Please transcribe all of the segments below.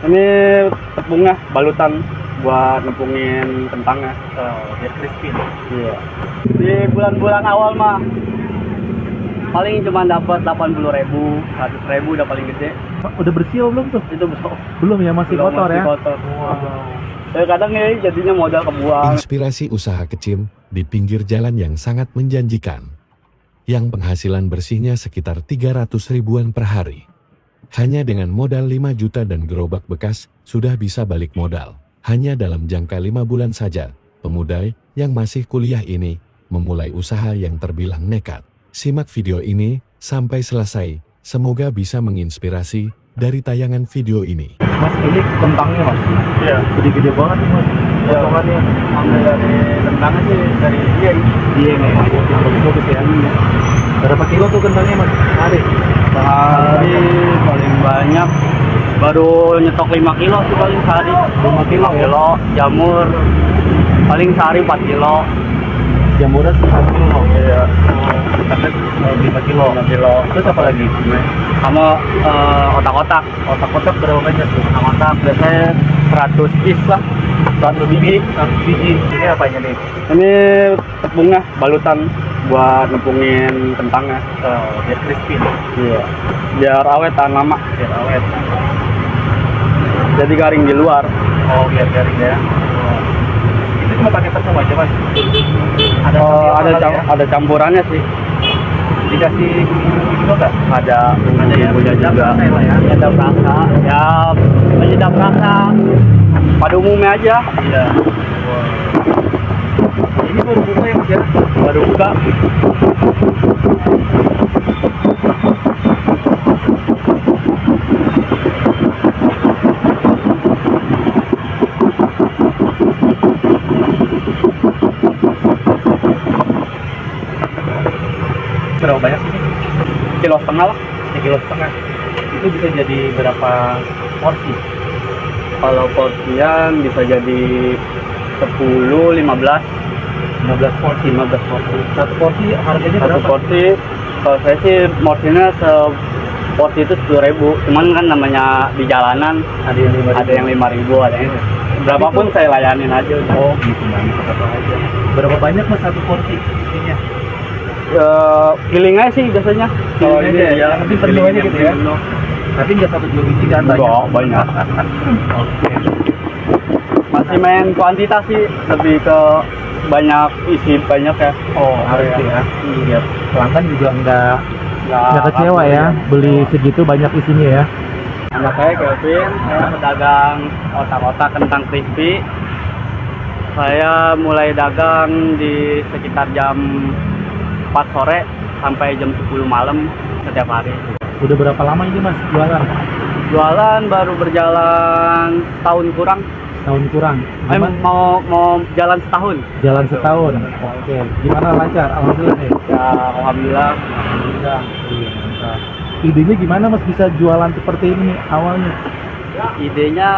Ini tepungnya, balutan buat nempungin kentangnya. Biar crispy. Iya. Di bulan-bulan awal mah paling cuma dapat 80.000, 100.000 udah paling gede. Udah bersih belum tuh? Itu besok. Belum ya, masih Belum, kotor masih ya? kotor. Wow. Kadang ya jadinya modal kebuang. Inspirasi usaha kecil di pinggir jalan yang sangat menjanjikan. Yang penghasilan bersihnya sekitar 300 ribuan per hari. Hanya dengan modal 5 juta dan gerobak bekas, sudah bisa balik modal. Hanya dalam jangka 5 bulan saja, pemuda yang masih kuliah ini memulai usaha yang terbilang nekat. Simak video ini sampai selesai, semoga bisa menginspirasi dari tayangan video ini. Mas, ini kentangnya mas? Iya. Gede-gede banget nih mas. Potongannya. Ambil dari kentangnya sih dari dia ini. Iya nih, yang bagus-bagus ya. Berapa kilo tuh kentangnya mas? Hari? Sehari paling banyak baru nyetok 5 kilo sih paling sehari. 5 kilo ya? Kilo jamur paling sehari 4 kilo. Jamurnya 1 kilo. Iya. Tapi 5 kilo. 5 kilo. Terus apa lagi? Sama otak-otak. Otak-otak berapa banyak tuh? Otak biasanya 100 piece lah. 100 biji. 100 biji. Ini apanya nih? Ini tepungnya, balutan buat nempungin kentangnya. Biar crispy. Iya. Biar awet tahan lama. Biar awet. Jadi garing di luar. Oh, biar garing ya. Itu cuma pakai tepung aja mas? Ada campurannya sih. Dikasih bumbu nggak? Ada ya? bumbunya juga. Ya? Ada rasa. Ya, penyedap rasa. Pada umumnya aja. Iya. Ini baru buka ya mas ya? Baru buka. Berapa banyak sih? Kilo setengah lah. 1,5 kilo. Itu bisa jadi berapa porsi? Kalau porsian bisa jadi 10, 15. 15 porsi. 15 porsi. Satu porsi harganya Satu berapa? porsi, kalau saya sih porsinya porsi itu 10.000. Cuman kan namanya di jalanan Ada yang 5.000. ada yang 5.000, ada yang berapapun saya layanin aja. Oh gitu mas. Berapa banyak mas satu porsi isinya? Feeling aja sih biasanya. Kalau Feeling ini aja, ya, yang penting penuh aja gitu ya? penuh. Tapi nggak 1-2 biji kan? Enggak, banyak. Oke. Masih main kuantitas sih, lebih ke banyak isi banyak ya. Oh harus ya. Iya. Pelanggan juga nggak Nggak kecewa ya, beli kecewa. segitu banyak isinya ya. Nama saya Kelvin, saya pedagang otak-otak kentang crispy. Saya mulai dagang di sekitar jam 4 sore sampai jam 10 malam setiap hari. Udah berapa lama ini mas jualan? Jualan baru berjalan setahun kurang. Tahun kurang. Gimana? Mau jalan setahun. Jalan setahun. Oke. Gimana lancar? Alhamdulillah nih. Ya alhamdulillah. Alhamdulillah. Iya, mantap. Idenya gimana mas bisa jualan seperti ini nih awalnya? Idenya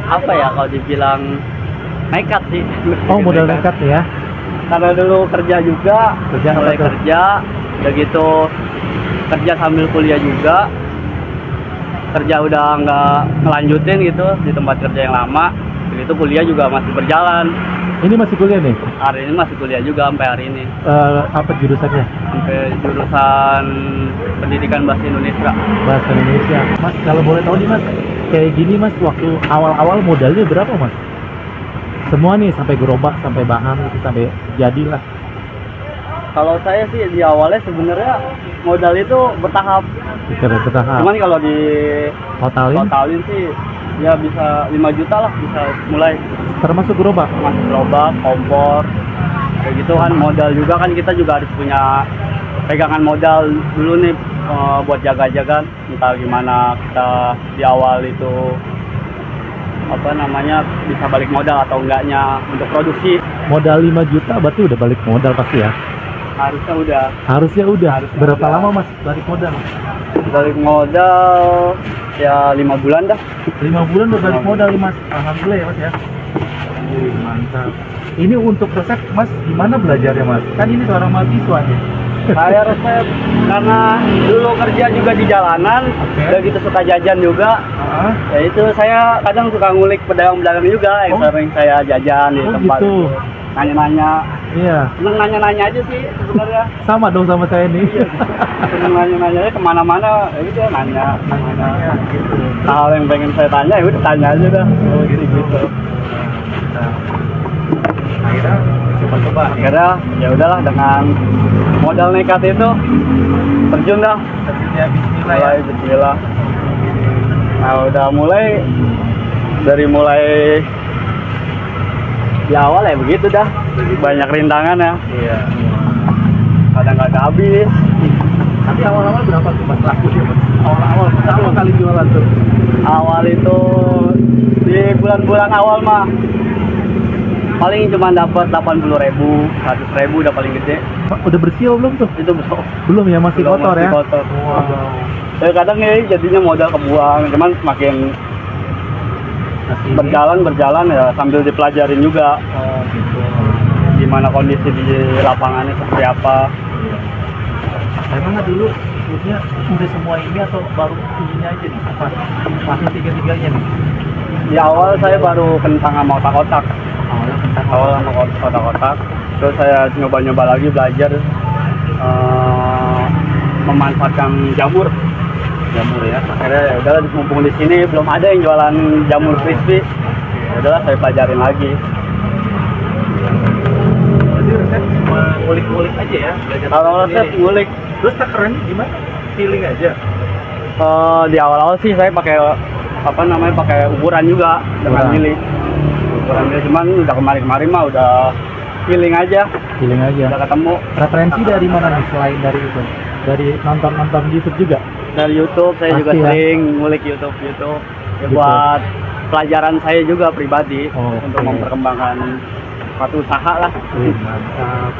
apa ya kalau dibilang nekat sih. Oh modal nekat ya? Karena dulu kerja juga, Kerja mulai apa tuh? kerja, udah gitu kerja sambil kuliah juga. Kerja udah nggak ngelanjutin gitu di tempat kerja yang lama, begitu kuliah juga masih berjalan. Ini masih kuliah nih? Hari ini masih kuliah juga sampai hari ini, Apa jurusannya? sampai jurusan pendidikan bahasa Indonesia. Bahasa Indonesia. Mas kalau boleh tahu nih mas, kayak gini mas waktu awal-awal modalnya berapa mas? Semua nih sampai gerobak, sampai bahan, gitu, sampai jadilah. Kalau saya sih di awalnya sebenarnya modal itu bertahap. Bertahap. Cuman kalau di Totalin totalin sih ya bisa 5 juta lah, bisa mulai. termasuk gerobak. Masuk gerobak, kompor, kayak gitu kan. Modal juga kan, kita juga harus punya pegangan modal dulu nih buat jaga-jaga. Entah gimana kita di awal itu apa namanya bisa balik modal atau enggaknya untuk produksi. Modal 5 juta berarti udah balik modal pasti ya? Harusnya udah. Harusnya udah. Berapa udah. lama mas balik modal? Balik modal ya 5 bulan dah. 5 bulan udah balik modal mas. Alhamdulillah ya mas ya. Mantap. Ini untuk resep mas gimana belajarnya mas? Kan ini seorang mahasiswa nih. Saya resep karena dulu kerja juga di jalanan, udah gitu suka jajan juga. Ya itu saya kadang suka ngulik pedagang-pedagang juga yang sering saya jajan di tempat gitu. itu. Nanya-nanya. Iya. Seneng nanya-nanya aja sih sebenarnya. Sama dong sama saya nih. Iya, seneng nanya-nanya aja kemana-mana, ya gitu nanya. Gitu. Hal yang pengen saya tanya, ya udah tanya aja dah. Oh gitu. Nah, akhirnya coba-coba. Akhirnya ya udahlah dengan modal nekat itu terjun dah. Terjunnya bismillah ya. Mulai bismillah. Nah udah dari mulai di awal ya begitu dah, banyak rintangan ya. Iya. Kadang nggak ada habis. Tapi awal-awal berapa tuh mas lakunya mas? Awal-awal pertama kali jualan tuh. Awal itu di bulan-bulan awal mah paling cuma dapat 80.000, 100.000 udah paling gede. Udah bersih belum tuh? Itu belum. Belum ya, masih Belum, kotor masih ya? kotor. Wow. Ya kadang ya jadinya modal kebuang, cuman semakin berjalan ya sambil dipelajarin juga. Oh gitu. Gimana kondisi di lapangannya seperti apa. Emang nggak dulu sebutnya udah semua ini atau baru ininya aja nih? Apa? Masih tiga-tiganya nih? Di awal saya baru kentang sama otak-otak. Awal sama otak-otak. Terus saya nyoba-nyoba lagi belajar memanfaatkan jamur ya. Akhirnya ya udahlah mumpung di sini belum ada yang jualan jamur crispy. Ya udahlah saya pelajarin lagi. Jadi resep cuma ngulik-ngulik aja ya? Kalau resep ngulik. Terus takarannya gimana? Feeling aja? Di awal-awal sih saya pakai pakai ukuran juga dengan milih. Ukuran milih cuman udah kemarin mah udah feeling aja. Feeling aja. Udah ketemu. Referensi dari mana nih selain dari itu? Dari nonton YouTube juga? Dari YouTube saya Pasti juga ya? sering ngulik YouTube ya, Gitu. buat pelajaran saya juga pribadi Oh, untuk oke. memperkembangkan suatu usaha lah. Wih, mantap.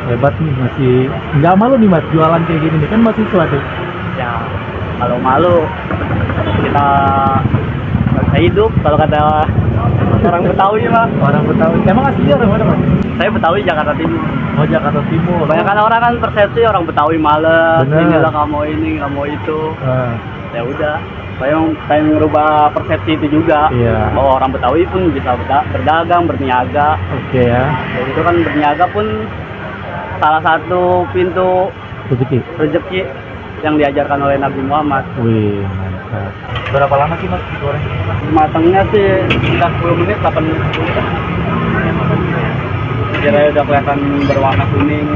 Hebat nih, masih nggak malu nih mas jualan kayak gini nih, kan mahasiswa tuh. Ya kalau malu kita nggak bisa hidup kalau kata orang Betawi mah. Orang Betawi. Emang aslinya orang mana mas? Saya Betawi Jakarta Timur. Oh Jakarta Timur. Kebanyakan orang kan persepsi orang Betawi males, Bener. inilah nggak mau ini nggak mau itu. Ya udah, saya pengen merubah persepsi itu juga. Iya. Bahwa orang Betawi pun bisa berdagang, berniaga. Oke ya. Dan itu kan berniaga pun salah satu pintu Rezeki. rezeki yang diajarkan oleh Nabi Muhammad. Wih mantap. Berapa lama sih mas digoreng? Matangnya sih sekitar 10 menit, 8 menit. Kira udah kelihatan berwarna kuning.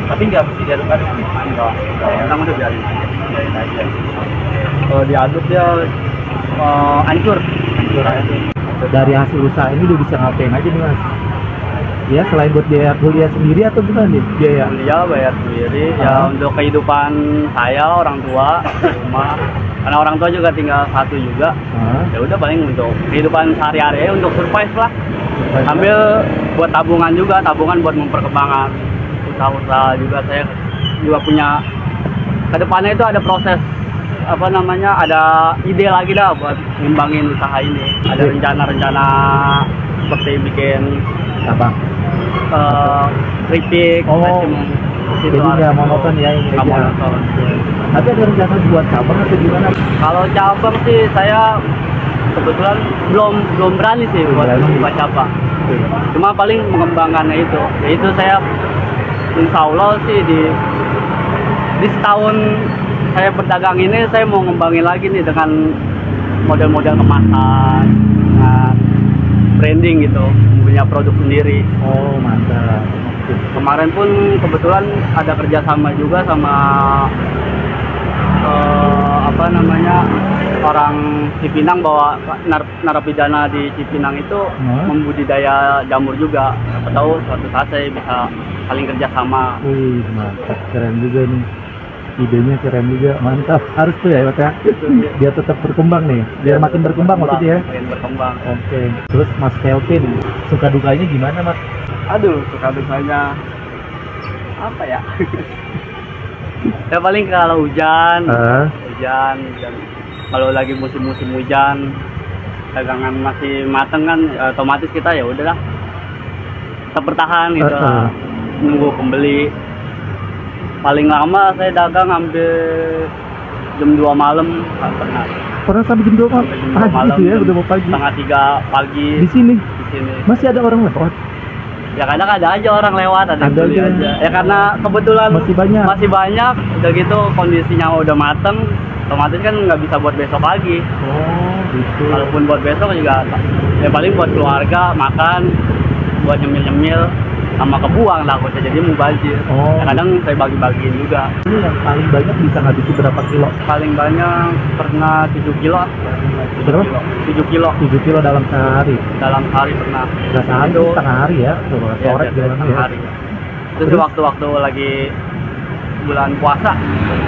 Tapi nggak mesti diaduk-aduk nih. Enggak, sekarang udah biarin aja. Kalau diaduk dia hancur. Dari hasil usaha ini udah bisa ngapain aja nih mas? Ya selain buat biaya kuliah sendiri atau gimana nih biaya? Kuliah bayar sendiri ya untuk kehidupan saya orang tua di rumah. Karena orang tua juga tinggal satu juga. Ya udah paling untuk kehidupan sehari-hari untuk survive lah. Sambil buat tabungan buat memperkembangkan usaha-usaha juga. Saya juga punya kedepannya itu ada proses ada ide lagi dah buat ngembangin usaha ini. Ada rencana-rencana seperti bikin Apa? keripik, Jadi nggak monoton ya ini nggak aja. monoton. Tapi ada rencana buat cabang atau gimana? Kalau cabang sih saya kebetulan belum berani sih buat buka cabang. Cuma paling mengembangkannya itu, yaitu saya insya Allah sih di setahun saya berdagang ini saya mau ngembangin lagi nih dengan model-model kemasan, dengan branding gitu, punya produk sendiri. Oh mantap. Kemarin pun kebetulan ada kerjasama juga sama orang Cipinang, bawa narapidana di Cipinang itu membudidaya jamur juga. Siapa tahu suatu saat saya bisa saling kerjasama. Wih mantap, keren juga nih. Idenya keren juga, mantap. Harus tuh ya mas ya, biar tetap berkembang nih, biar makin berkembang maksudnya ya. Makin berkembang. Oke. Terus Mas Kelvin, suka dukanya gimana mas? Aduh, suka dukanya apa ya? Ya paling kalau hujan, hujan. Kalau lagi musim-musim hujan, dagangan masih mateng kan, otomatis kita ya udahlah, tetap bertahan gitu, nunggu pembeli. paling lama saya dagang hampir jam 2 malam pernah. Pernah sampai jam 2 malam? Sampai jam 2 Pagi malam, gitu ya, jam udah mau pagi. setengah 3 pagi Di sini di sini. masih ada orang lewat. Ya kadang ada aja orang lewat, ada yang Ada beli aja. aja. Ya karena kebetulan Masih banyak. udah gitu kondisinya udah mateng, otomatis kan nggak bisa buat besok lagi. Oh, gitu. Walaupun buat besok juga, ya paling buat keluarga makan, buat nyemil-nyemil sama kebuang takutnya jadi mubazir. Oh. Ya, kadang saya bagi-bagiin juga. Ini yang paling banyak bisa ngabisi berapa kilo? Paling banyak pernah 7 kilo. Berapa? 7 kilo 7 kilo dalam sehari. dalam sehari pernah. Nggak sehari, Itu setengah hari ya. Coba ya, sore jalan setengah ya. hari. Terus Terus? waktu-waktu lagi bulan puasa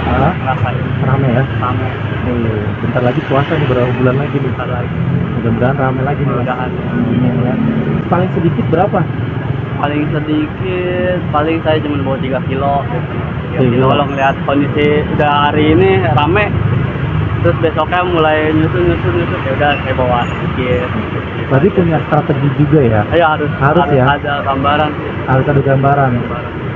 Ah, ngerasain rame ya. sama Oh, bentar lagi puasa nih, berapa bulan lagi nih. bentar lagi. Mudah-mudahan rame lagi nih. Mas. Mudah-mudahan. Amin ya. Paling sedikit berapa? Paling sedikit, paling saya cuma bawa 3 kilo gitu. 3 Iya. kilo kalau ngeliat kondisi udah hari ini rame, terus besoknya mulai nyusut ya udah saya bawa sedikit. Berarti punya strategi juga ya. Ya harus ya. ada gambaran sih. Harus ada gambaran.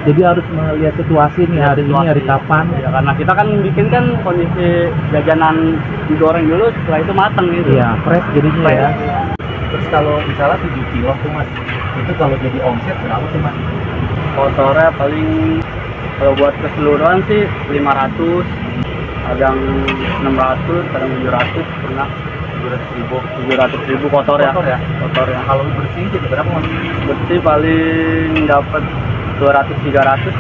Jadi harus melihat situasi nih, hari ini hari kapan. Ya karena kita kan bikin kan kondisi jajanan digoreng dulu, setelah itu mateng gitu. Iya, fresh jadinya Fresh. ya. Terus kalau misalnya 7 kilo tuh mas, itu kalau jadi omset berapa tuh mas? Kotornya paling kalau buat keseluruhan sih 500, kadang 600, kadang 700 pernah. 700.000 kotor ya. Kotor ya? Kotor ya. Kalau bersih jadi berapa mas? Bersih paling dapat 200-300.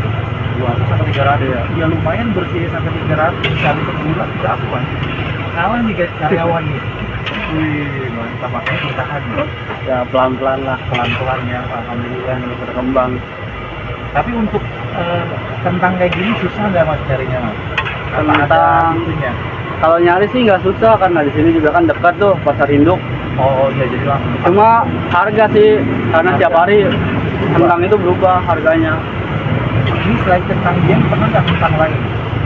200 sampai 300 Iya. ya lumayan bersih sampai 300 kali sebulan berapa mas? Kalah nih guys karyawan nih. Wih, mantap, makanya bertahan nih. Ya pelan-pelan lah. Pelan-pelan ya, alhamdulillah. Berkembang. Tapi untuk kentang kayak gini susah nggak mas carinya mas? Apa ada Kentang. itunya? Kalau nyari sih nggak susah karena di sini juga kan dekat tuh pasar induk. Oh iya, jadi langsung. Cuma harga sih karena tiap hari kentang itu berubah harganya. Ini selain kentang dia pernah nggak kentang lain?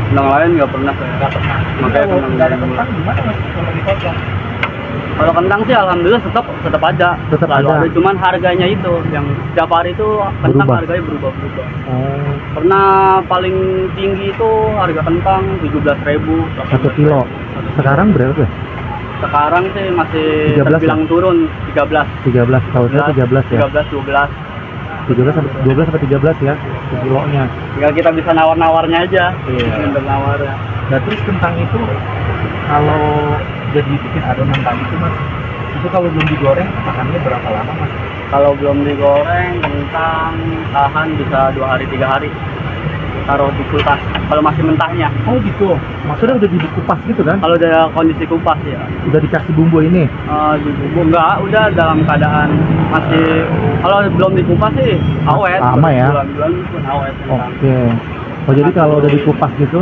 Kentang lain nggak pernah saya. Nggak pernah. Makanya Kalau kentang nggak ada dulu. kentang gimana mas kalau dipotong? Kalau kentang sih alhamdulillah tetap ada. Tetap Selalu ada. Cuman harganya itu yang setiap hari itu kentang Berubah. harganya berubah-berubah. Oh, Pernah paling tinggi itu harga kentang 17.000 1 kilo. Sekarang berapa tuh? Sekarang sih masih 13 terbilang turun 13. 13, tahun saya 13 ya. 13 12. 12 sampai 13 ya, sekilonya. Tinggal kita bisa nawar-nawarnya aja. Iya. Untuk nawarnya. Nah terus kentang itu kalau jadi bikin adonan tadi itu mas, itu kalau belum digoreng tahannya berapa lama mas? Kalau belum digoreng kentang tahan bisa 2 hari 3 hari. Taruh di kulkas kalau masih mentahnya. Oh gitu, maksudnya udah dikupas gitu kan? Kalau udah kondisi kupas ya. Udah dikasih bumbu ini? Di bumbu enggak, udah dalam keadaan masih, kalau belum dikupas sih awet. Lama ya? Bulan-bulan pun awet. kentang. Oke. Oh jadi kalau udah dikupas gitu,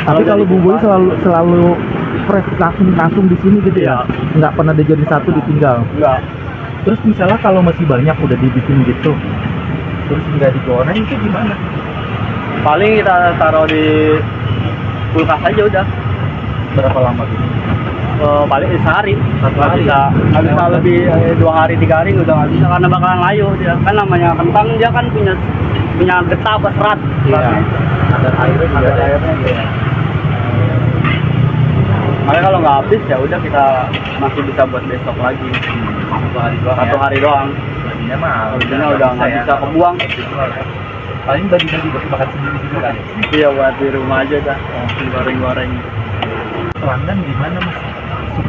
tapi udah kalau bumbunya dikupas, selalu fresh langsung di sini gitu ya? Iya. Nggak pernah dijadiin satu ditinggal. Enggak. Terus misalnya kalau masih banyak udah dibikin gitu, terus nggak digoreng itu gimana? Paling kita taruh di kulkas aja udah. Berapa lama gitu? Paling sehari. Satu Nggak hari bisa, ya? nggak bisa lebih 2 hari 3 hari udah nggak bisa karena bakalan layu dia. Kan namanya kentang dia kan punya getah apa serat. Iya. Ada airnya juga. Ada airnya. Iya. Makanya kalau nggak habis ya udah kita masih bisa buat besok lagi. Satu hari doang. Jadinya mah Harusnya udah nggak bisa kebuang. Paling bagi-bagi buat makan sendiri juga kan. Iya buat di rumah aja dah. Goreng-goreng. Pelanggan gimana mas?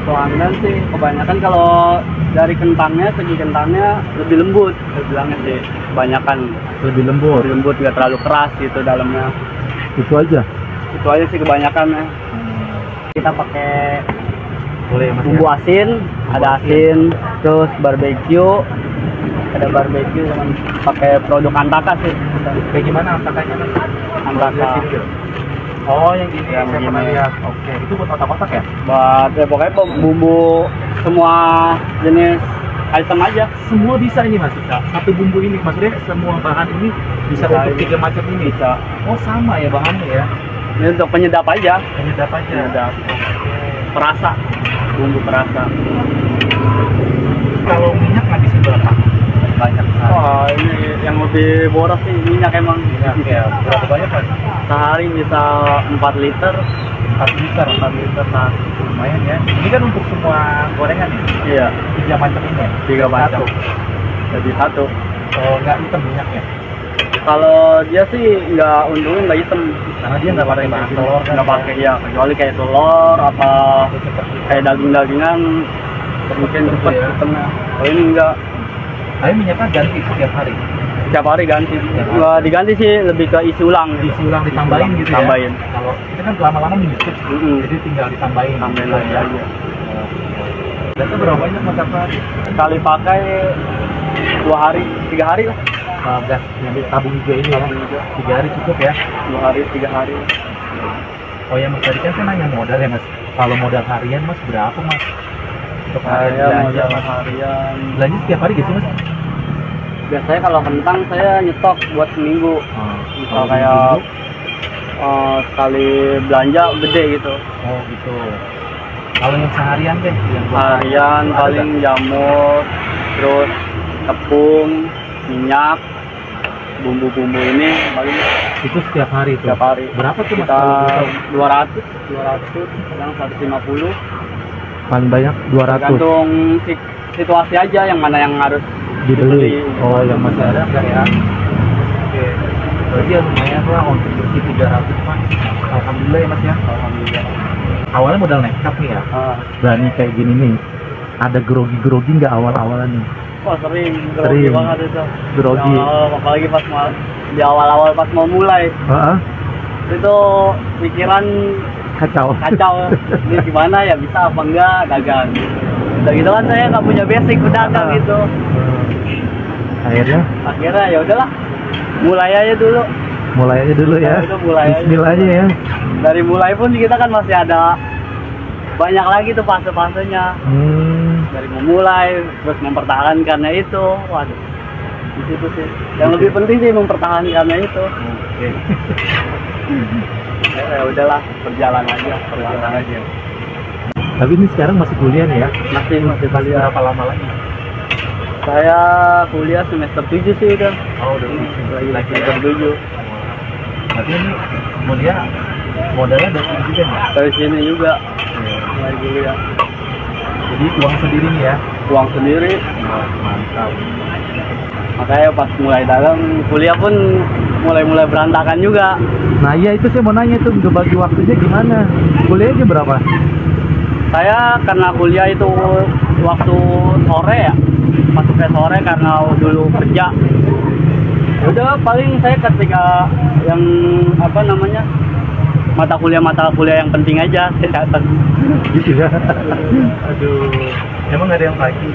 Pelanggan sih kebanyakan kalau dari kentangnya, segi kentangnya lebih lembut. Saya bilangnya sih kebanyakan Lebih lembut. lebih lembut, nggak terlalu keras gitu dalamnya. Itu aja. Itu aja sih kebanyakan ya. Kita pakai Boleh mas bumbu asin, ada asin, terus barbeque, ada barbeque dengan pakai produk Antaka sih. Kayak gimana antakannya mas? Antaka. Oh yang gini Yang saya pernah begini. lihat. Oke. Itu buat otak-otak ya? Buat ya pokoknya bumbu semua jenis item aja. Semua bisa ini mas? Satu bumbu ini maksudnya semua bahan ini bisa Bisa untuk ini. 3 macam ini? Bisa. Oh sama ya bahannya ya? Ini untuk penyedap aja. Penyedap aja. Penyedap. Perasa. Bumbu perasa. Kalau minyak ngabisin berapa? banyak sehari? Wah, ini yang lebih boros sih minyak emang. Minyak ya, berapa banyak mas? Sehari bisa 4 liter. 4 liter, nah lumayan ya. Ini kan untuk semua gorengan ya? Iya, 3 macam ini ya? 3 macam. Satu. Jadi satu. Oh, nggak hitam minyaknya? Kalau dia sih untungnya nggak hitam. Karena dia nggak pakai bahan telur kan? Nggak pakai ya, kecuali kayak telur apa kayak daging-dagingan mungkin cepet ya. hitamnya. Kalau ini enggak. Tapi minyaknya ganti setiap hari? Setiap hari ganti. Setiap hari. Nggak diganti sih, lebih ke isi ulang. Isi ulang ditambahin gitu ya? Tambahin. Kalau itu kan lama-lama menyusut, jadi tinggal ditambahin. Tambahin lagi aja. Biasa berapa banyak mas satu hari? Sekali pakai 2 hari, 3 hari lah. Gas yang tabung hijau ini ya? 3 hari cukup ya? 2 hari, 3 hari. Oh ya mas, tadi kan saya nanya modal ya mas. Kalau modal harian mas berapa mas? Untuk harian Saya belanja modal mas? harian. Belanja setiap hari gitu mas? Biasanya kalau kentang saya nyetok buat seminggu. Misal Kalau kayak minggu? sekali belanja gede gitu. Oh gitu. Kalau yang seharian deh? Yang buat Harian ada paling jamur, terus tepung, minyak, bumbu-bumbu ini paling nggak? Itu setiap hari tuh? setiap hari. Berapa tuh mas? Kita Kalau 200, kadang 150. paling banyak 200 Tergantung situasi aja yang mana yang harus dibeli. Oh yang masih ada enggak ya? Oke. Berarti ya lumayan lah untuk bersih 300 mas. Alhamdulillah ya mas ya. Alhamdulillah. Awalnya modal nekat nih ya. Ah. Berani kayak gini nih. Ada grogi nggak awal-awalan nih? Wah sering Sering. banget itu. Grogi. Apalagi pas di awal-awal pas mau mulai Heeh. itu pikiran Kacau. ini gimana ya, bisa apa enggak, dagang udah gitu kan saya nggak punya basic pedagang gitu. Akhirnya Ya udahlah, mulai aja dulu. ya. Itu mulai aja. Bismillah aja ya. Dari mulai pun kita kan masih ada banyak lagi tuh fase-fasenya. Dari memulai terus mempertahankannya itu, waduh, di situ sih yang lebih penting sih mempertahankannya itu. Oke. Ya udahlah, berjalan aja. Tapi ini sekarang masih kuliah nih ya? Masih kuliah. Berapa lama lagi? Saya kuliah semester 7 sih udah. Oh udah Lagi semester 7. Berarti ini kuliah modalnya dari sini juga nih? Dari sini juga. Lagi kuliah. Jadi uang sendiri nih ya? Uang sendiri. Wah, mantap. Makanya pas mulai dagang, kuliah pun mulai berantakan juga. Nah iya itu saya mau nanya tuh, bagi waktunya gimana? Kuliahnya berapa? Saya karena kuliah itu waktu sore ya, masuknya sore karena dulu kerja. Udah paling saya ketika yang mata kuliah yang penting aja saya datang. Gitu ya? Aduh, emang nggak ada yang pagi?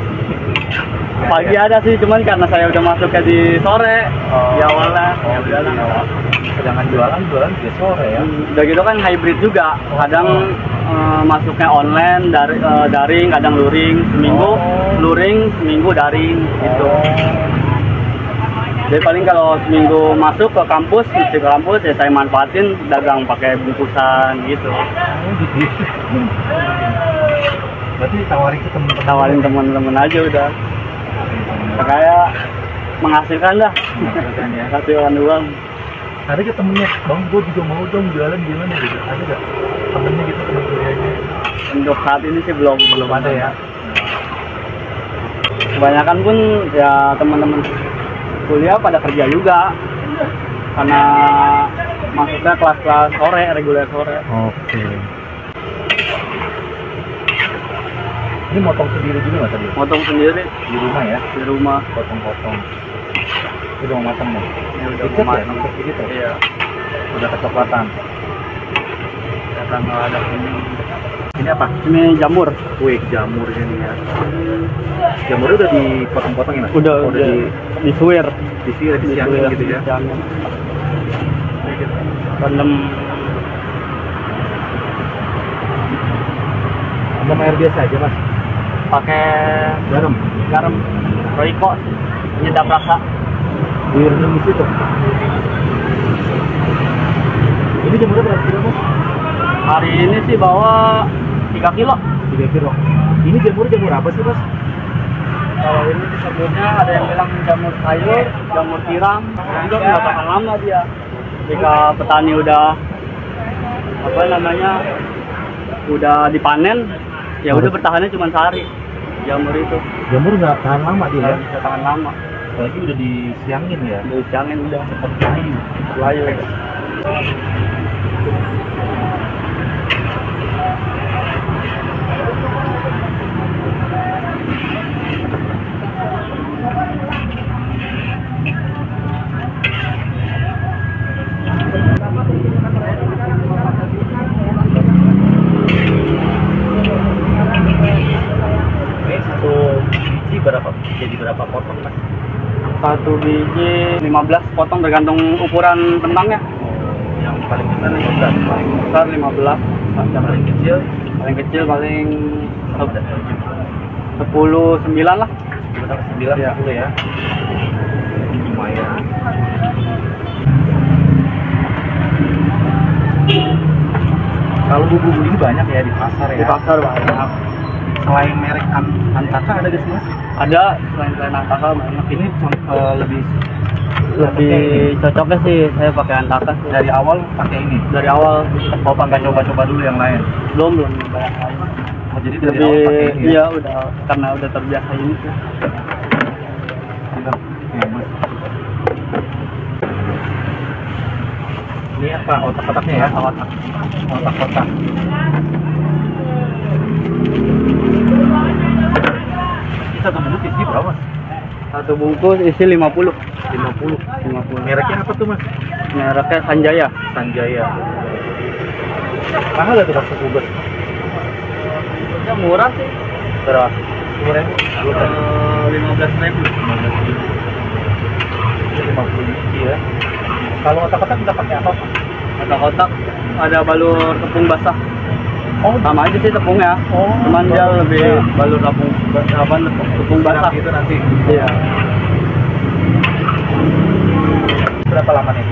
Pagi ada sih, cuman karena saya udah masuknya di sore di awalnya. Ya udahlah. Jangan jualan di sore ya? Udah gitu kan hybrid juga, kadang masuknya online, daring, kadang luring, seminggu luring, seminggu daring gitu. Jadi paling kalau seminggu masuk ke kampus, mesti ke kampus ya saya manfaatin dagang pakai bungkusan gitu. Gitu. Berarti tawarin teman-teman aja udah. Kayak menghasilkan dah. Ya. Hasilkan uang. Ada gak temennya, bang gue juga mau dong jualan gimana gitu? Ada gak temennya gitu, temen kuliahnya? Untuk saat ini sih belum Ada ya? Kebanyakan pun ya teman-teman kuliah pada kerja juga karena masuknya kelas-kelas sore, reguler sore. Oke. Ini motong sendiri juga nggak tadi? Motong sendiri Di rumah ya? di rumah. Potong-potong. Udah mau matang nih? Ya udah Dikit mau ya? matang. Dikit gitu? Iya. Udah kecoklatan. Datang ada ini. Ini apa? Ini jamur. Wih, jamurnya nih ya. Jamurnya udah dipotong-potong ya mas? Udah disuir. Disiangin gitu ya? Disiangin. Rendam Air biasa aja mas? pakai Garam? garam Royco, nyedap rasa. Direndam di situ? Ini jamurnya berapa kilo mas? Hari ini sih bawa 3 kilo. 3 kilo. Ini jamur apa sih mas? Kalau ini disebutnya ada yang bilang jamur sayur, jamur tiram, itu nggak bakal lama dia. Jika petani udah apa namanya udah dipanen, ya udah bertahannya cuma sehari. Jamur itu Jamur nggak tahan lama dia ya? nggak bisa tahan lama. Apalagi udah disiangin ya? Udah disiangin udah Seperti kayu. layu. Ini satu biji berapa? Jadi berapa potong mas? Satu biji 15 potong tergantung ukuran kentangnya. Yang paling besar 15, paling Besar 15, yang paling kecil paling kecil paling 10, 10 9 lah. 9, Iya. 10 ya. Lumayan. Kalau bumbu ini banyak ya di pasar ya. Di pasar banyak. Selain merek Antaka ada di sini? Ada selain Antaka banyak. Ini lebih Lebih cocoknya sih saya pakai Antaka sih. dari awal pakai ini. Dari awal Oh, nggak coba-coba dulu yang lain. belum banyak lain. Oh, jadi dari awal pakai Lebih ini ya? iya udah karena udah terbiasa ini sih. Iya. Iya, Mas. Ini apa? Otak-otaknya ya? Otak-otak. Ini satu bungkus isi berapa mas? Satu bungkus isi 50. 50. 50. Mereknya apa tuh mas? Mereknya Sanjaya. Sanjaya. Mahal ya tuh mas bungkus? Ya murah sih. Berapa? 10.000? 15.000. 50 biji ya. Kalau otak-otak kita pakai apa? Kotak-kotak ada balur tepung basah. Oh, Sama aja sih tepungnya. Oh, Cuman dia balur lebih basah. balur tepung basah. itu nanti. Iya. Berapa lama nih?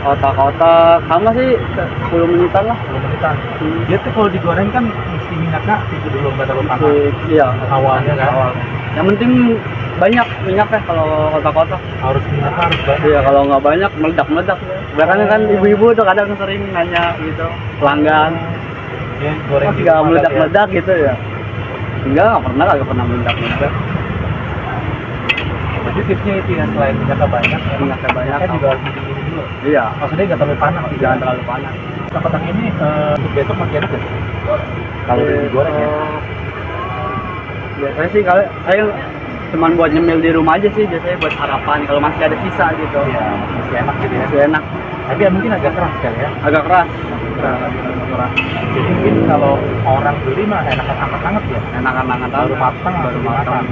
Kotak-kotak sama sih 10 menitan lah. 10 menitan. Dia tuh kalau digoreng kan mesti minyaknya itu dulu nggak terlalu panas. Iya. Awalnya kan? Awal. Yang penting banyak minyaknya kalau kotak-kotak. Harus minyaknya harus banyak. Iya, kalau nggak banyak meledak-meledak. Bahkan kan ibu-ibu tuh kadang sering nanya gitu, pelanggan. Dia goreng Mas di nggak rumah meledak-meledak gitu ya? Enggak, nggak pernah meledak-meledak. Jadi tipsnya itu ya, selain minyaknya banyak, Minyaknya banyak. minyaknya juga harus dingin dulu. Iya, Maksudnya nggak terlalu panas, jangan terlalu panas. Kotak ini untuk besok masih ada nggak? Kalau Eh, digoreng ya. Biasanya sih kalau saya cuman buat nyemil di rumah aja sih, biasanya buat sarapan kalau masih ada sisa gitu. Iya, masih enak gitu ya. Masih enak, Tapi ya mungkin agak keras kali ya. agak keras. Keras. Jadi mungkin kalau orang beli mah enakan hangat-hangat ya. Enakan-enakan Baru matang, baru langsung matang. dimakan.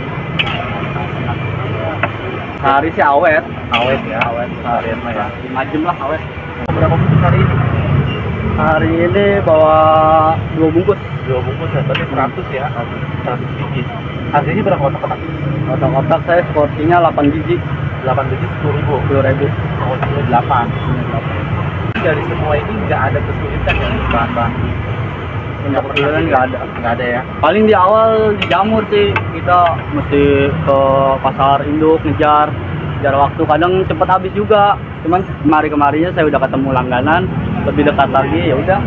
Sehari sih awet, Awet ya, awet. Harian mah ya. 5 jam lah awet. Berapa bungkus hari ini? Hari ini bawa 2 bungkus. 2 bungkus ya, berarti 100 ya. 100 biji. Harganya berapa kotak-kotak? Kotak-kotak saya seporsinya 8 biji, 8 biji 10.000. 10.000. Oh, 8. Dari semua ini nggak ada kesulitan ya bahan-bahan. Untuk perjalanan nggak ada. Nggak ada ya. Paling di awal di jamur sih kita mesti ke pasar induk ngejar waktu, kadang cepet habis juga. Cuman kemarinnya saya udah ketemu langganan lebih dekat lagi, ya udah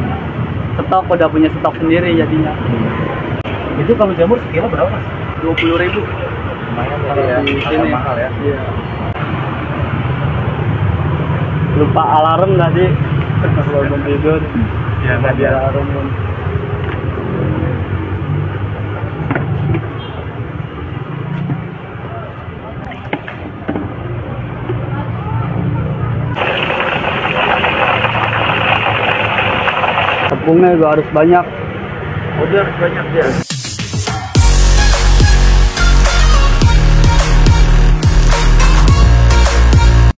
stok, udah punya stok sendiri jadinya. Itu kalau jamur sekilo berapa mas? 20.000 Lumayan kalau ya, di agak sini. mahal ya. Iya. Lupa alarm tadi belum tidur. Iya, Nggak di alarm pun. Tepungnya juga harus banyak. Udah harus banyak ya.